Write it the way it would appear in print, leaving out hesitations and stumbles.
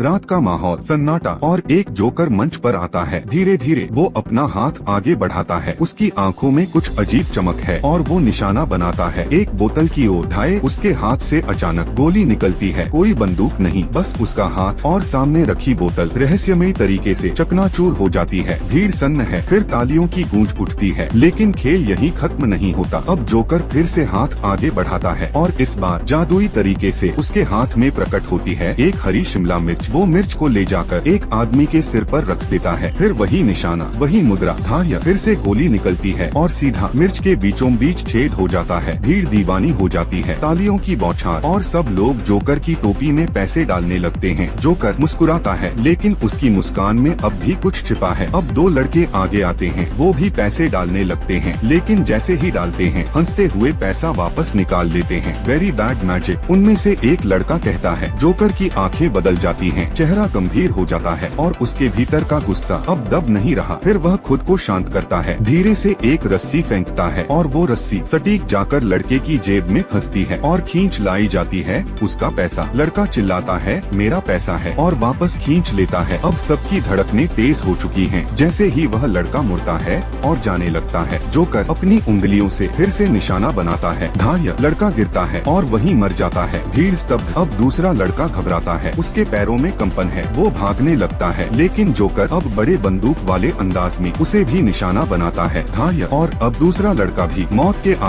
रात का माहौल सन्नाटा और एक जोकर मंच पर आता है। धीरे धीरे वो अपना हाथ आगे बढ़ाता है। उसकी आंखों में कुछ अजीब चमक है और वो निशाना बनाता है। एक बोतल की ओर ढाए उसके हाथ से अचानक गोली निकलती है। कोई बंदूक नहीं, बस उसका हाथ और सामने रखी बोतल रहस्यमयी तरीके से चकनाचूर हो जाती है। भीड़ सन्न है, फिर तालियों की गूंज उठती है। लेकिन खेल यहीं खत्म नहीं होता। अब जोकर फिर से हाथ आगे बढ़ाता है और इस बार जादुई तरीके से उसके हाथ में प्रकट होती है एक हरी शिमला मिर्च। वो मिर्च को ले जाकर एक आदमी के सिर पर रख देता है। फिर वही निशाना, वही मुद्रा, धार्य। फिर से गोली निकलती है और सीधा मिर्च के बीचों बीच छेद हो जाता है। भीड़ दीवानी हो जाती है, तालियों की बौछार और सब लोग जोकर की टोपी में पैसे डालने लगते हैं। जोकर मुस्कुराता है, लेकिन उसकी मुस्कान में अब भी कुछ छिपा है। अब दो लड़के आगे आते हैं, वो भी पैसे डालने लगते हैं, लेकिन जैसे ही डालते हैं हंसते हुए पैसा वापस निकाल लेते हैं। वेरी बैड मैजिक, उनमें से एक लड़का कहता है। जोकर की आंखें बदल जाती हैं, चेहरा गंभीर हो जाता है और उसके भीतर का गुस्सा अब दब नहीं रहा। फिर वह खुद को शांत करता है, धीरे से एक रस्सी फेंकता है और वो रस्सी सटीक जाकर लड़के की जेब में फंसती है और खींच लाई जाती है उसका पैसा। लड़का चिल्लाता है, मेरा पैसा है, और वापस खींच लेता है। अब सबकी धड़कनें तेज हो चुकी हैं। जैसे ही वह लड़का मुड़ता है और जाने लगता है, जोकर अपनी उंगलियों से फिर से निशाना बनाता है। धार्य, लड़का गिरता है और वहीं मर जाता है। भीड़ स्तब्ध। अब दूसरा लड़का घबराता है, उसके पैरों में कंपन है, वो भागने लगता है, लेकिन जोकर अब बड़े बंदूक वाले अंदाज में उसे भी निशाना बनाता है। धार्य, और अब दूसरा लड़का भी मौत के आगे